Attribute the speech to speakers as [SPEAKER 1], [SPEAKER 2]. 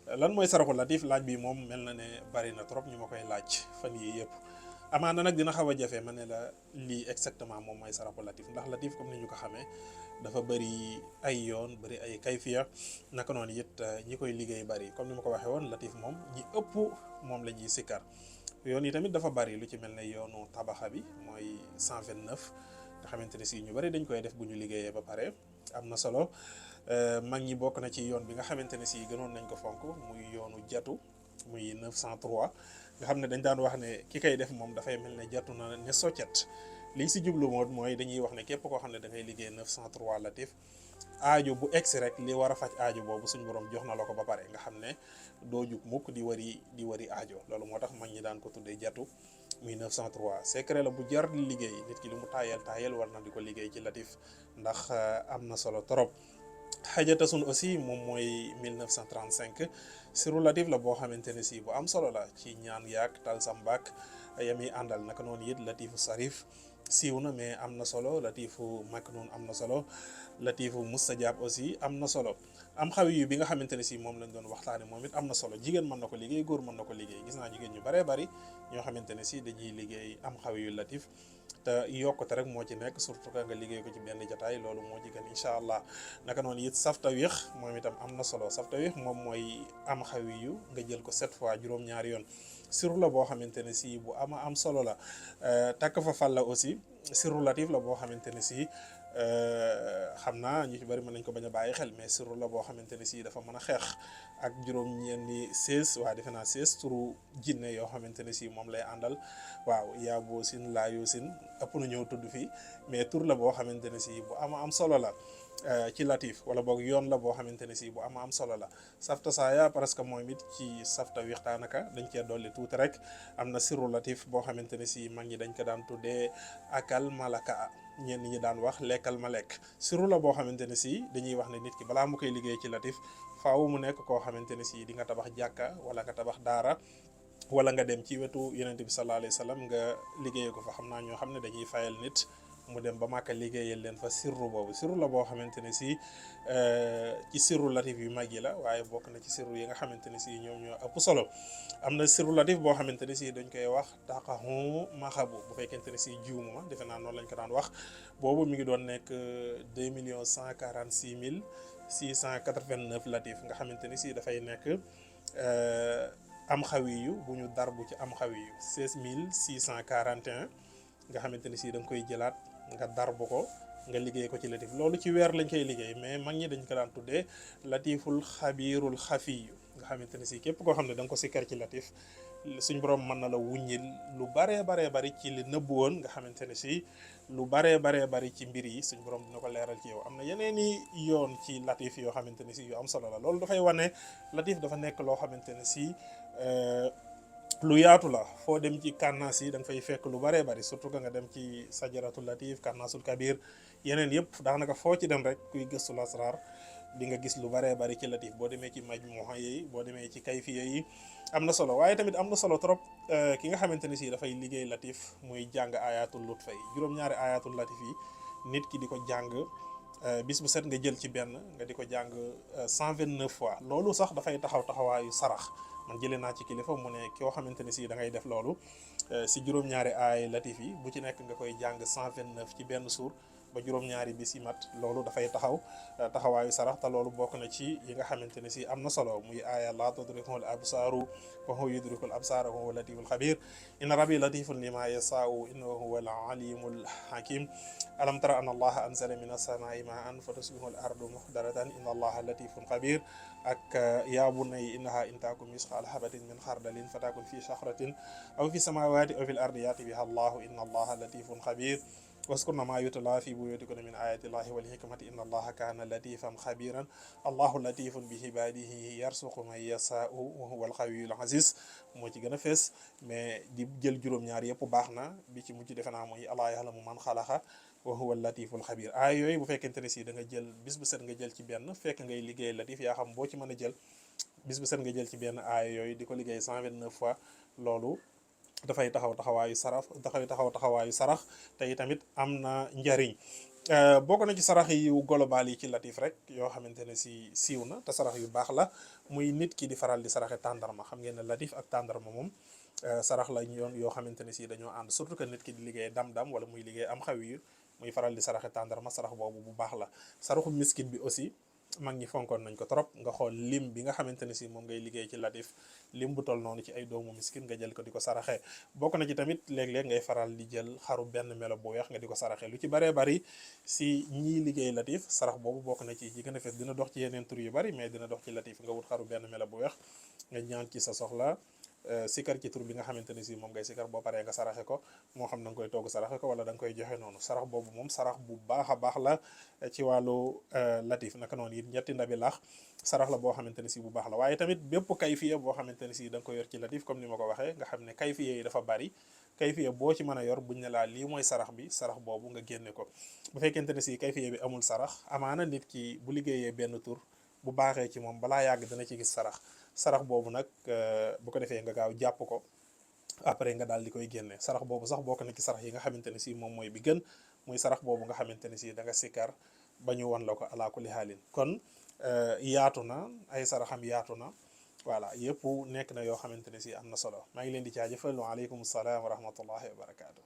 [SPEAKER 1] lan mooy saraxu latif laaj bi moom mel na ne bari na trop ñu ma koy laaj fan yii yëpp amaana nag dina xaw a jafe ma ne la lii exactement moom mooy saraxu latif ndax latif comme ni ñu ko xamee dafa bëri ay yoon bëri ay kayfiya naka noonu it ñi koy liggéey bëri comme ni ma ko waxee woon latif moom ñi ëpp moom la ñuy sikkar yoon yi tamit dafa bëri lu ci mel ne yoonu tabaxa bi mooy 129 nga xamante ne si ñu bëri dañ koy def bu ñu liggéeyee ba pare am na solo mag ñi bokk na ci yoon bi nga xamante ne si gënoon nañ ko fonk muy yoonu jatu muy 903 nga xam ne dañ daan wax ne ki koy def moom dafay mel ne jatu na ne soccet lii si jublu moom mooy dañuy wax ne képp koo xam ne da ngay liggéey 903 latif aajo bu egsi rek li war a faj aajo boobu suñu borom jox na la ko ba pare nga xam ne doo jug mukk di wari aajo loolu moo tax mag ñi daan ko tuddee jatu muy 903 secret la bu jar di liggéey nit ki li mu taayal war na di ko liggéey ci latif ndax am na solo trop. xajatasun aussi moom mooy 1935 siru latif la boo xamante ne si bu am solo la ci ñaan yaag tal sambak yami àndal naka noonu it latifu sarif siiw na mais am na solo latifu maknun am na solo latifu mustajab aussi am na solo am xawi yu bi nga xamante ne si moom lañ doon waxtaane moom it am na solo jigéen mën na ko liggéey góor mën na ko liggéey gis naa jigéen ñu baree bari ñoo xamante ne si dañuy liggéey am xawi yu latif te yokkute rek moo ci nekk surtout que nga liggéey ko ci benn jotaay loolu moo ci gën incha allah naka noonu it safta wéex moom itam am na solo safta wéex moom mooy am xawi yu nga jël ko 7 fois juróom-ñaari yoon siru la boo xamante ne si bu am solo la takk fa fal la aussi siru latif la boo xamante ne si xam naa ñu ci bari mën nañ ko bañ a bàyyi xel mais siru la boo xamante ne si dafa mën a xeex ak juróom-ñeenti 16 waa defe naa 16 turu jinne yoo xamante ne si moom lay àndal waaw yaa boo sin laa yoo sin ëpp na ñëw tudd fii mais tur la boo xamante ne si bu am solo la ci latif wala boog yoon la boo xamante ne si bu am solo la safta saaya parce que moom it ci safta wixtaanaka dañ cee dolli tuuti rek am na siru latif boo xamante ne si mag ñi dañ ko daan tuddee akal malaka ñenn ñi daan wax lekkal ma lekk siru la boo xamante ne si dañuy wax ne nit ki balaa mu koy liggéey ci latif faaw mu nekk koo xamante ne si di nga tabax jàkka wala nga tabax daara wala nga dem ci wetu yonent bi sallallahu alayhi wa sallam nga liggéeyee ko fa xam naa ñoo xam ne dañuy fayal nit mu dem ba Màkka liggéeyal leen fa sirru boobu sirru la boo xamante ne si ci sirru latif yu mag yi la waaye bokk na ci sirru yi nga xamante ne si ñoom ñoo ëpp solo am na sirru latif boo xamante ne si dañ koy wax taqahu maxabu bu fekkente ne si jiwmu ma defe naa noonu lañ ko daan wax boobu mi ngi doon nekk 2 146 689 latif nga xamante ne si dafay nekk am xawiyu bu ñu darbu ci am xawiyu 16641 nga xamante ne si da nga koy jëlaat nga darbu ko nga liggéey ko ci latif loolu ci weer lañ koy liggéey mais mag ñi dañ ko daan tuddee latiful xabiirul xafiyu nga xamante ne si képp koo xam ne da nga ko sikkar ci latif suñ borom mën na la wuññil lu baree bari ci li nëbbu woon nga xamante ne si lu baree bari ci mbir yi suñ borom dina ko leeral ci yow am na yeneen i yoon ci latif yoo xamante ne si yu am solo la loolu dafay wane latif dafa nekk loo xamante ne si lu yaatu la foo dem ci kànnaas yi da nga fay fekk lu baree bari surtout que nga dem ci sajaratul latif kànnaasul kabir yeneen yëpp daanaka foo ci dem rek kuy gëstu lasraar di nga gis lu baree bari ci latif boo demee ci majmuha yi boo demee ci kayfiya yi am na solo waaye tamit am na solo trop ki nga xamante ne si dafay liggéey latif muy jàng ayatul lutfa yi juróom-ñaari ayatul latif yi nit ki di ko jàng bis bu set nga jël ci benn nga di ko jàng 129 fois loolu sax dafay taxawaayu sarax man jëlee naa ci kilifa mu ne koo xamante ne si da ngay def loolu si juróom-ñaari ay latif yi bu ci nekk nga koy jàng 129 ci benn suur ba juróom-ñaari bis yi mat loolu dafay taxawaayu sarax te loolu bokk na ci yi nga xamante ne si am na solo muy aaya la tudrikul absaaru wa huwa yudrikul absaara wa huwa latiful xabir inna rabbi latifun lima yasaau innahu huwa al alimul hakim alam tara an allaha anzala min as-samaa'i ma'an fa tusbihu al ardu muxdaratan inna allaha latifun xabir ak yaa bunayya innaha in takum misqaala habatin min xardalin fatakun fi saxratin aw fi samawati aw fil ardi yati biha allahu inna allaha latifun xabir waskurna ma yutla fi buyutikunna min ayati llahi wal hikmati inna allaha kana latifan xabiran allahu latifun bi ibadihi yarsuqu man yasaau wa huwa alqawiyul aziz moo ci gën a fees mais di jël juróom-ñaar yëpp baax na bi ci mujj defe naa mooy alaa yaxlamu man xalaqa wa huwa latiful xabir aay yooyu bu fekkente ne si da nga jël bis bu set nga jël ci benn fekk ngay liggéey latif yaa xam boo ci mën a jël bis bu set nga jël ci benn aay yooyu di ko liggéey 129 fois loolu dafay taxawaayu sarax te tamit am na njariñ bokk na ci sarax yu global yi ci latif rek yoo xamante ne si siiw na te sarax yu baax la muy nit ki di faral di saraxe tàndarma xam ngeen ne latif ak tàndarma moom sarax la yoon yoo xamante ne si dañoo ànd surtout que nit ki di liggéey dam-dam wala muy liggéey am xawiir muy faral di saraxe tàndarma sarax boobu bu baax la saraxu miskit bi aussi mag ñi fonkoon nañ ko trop nga xool lim bi nga xamante ne si moom ngay liggéey ci latif lim bu toll noonu ci ay doomu miskin nga jël ko di ko saraxe bokk na ci tamit léeg-léeg ngay faral di jël xaru benn melo bu weex nga di ko saraxe lu ci baree bari si ñii liggéey latif sarax boobu bokk na ci yi gën a fees dina dox ci yeneen tur yu bari mais dina dox ci latif nga wut xaru benn melo bu weex nga ñaan ci sa soxla sikar ci tur bi nga xamante ne si moom ngay sikar boo paree nga saraxe ko moo xam da nga koy togg saraxe ko wala da nga koy joxe noonu sarax boobu moom sarax bu baax a baax la ci wàllu latif naka noonu it ñetti ndabi laax sarax la boo xamante ne si bu baax la waaye tamit bépp kayfiya boo xamante ne si da nga koy yor ci latif comme ni ma ko waxee nga xam ne kayfiya yi dafa bari kayfiya boo ci mën a yor buñ ne laa lii mooy sarax bi sarax boobu nga génne ko bu fekkente ne si kayfiya bi amul sarax amaana nit ki bu liggéeyee benn tur bu baaxee ci moom balaa yàgg dana ci gis sarax sarax boobu nag bu ko defee nga gaaw jàpp ko après nga daal di koy génne sarax boobu sax bokk na ci sarax yi nga xamante ne si moom mooy bi gën muy sarax boobu nga xamante ne si da nga sikkar ba ñu wan la ko ala kulli haalin kon yaatu na ay saraxam yaatu na voilà yëpp nekk na yoo xamante ne si am na solo maa ngi leen di jaajëfal waaleykum salaam wa rahmatullahi wa barakaatu.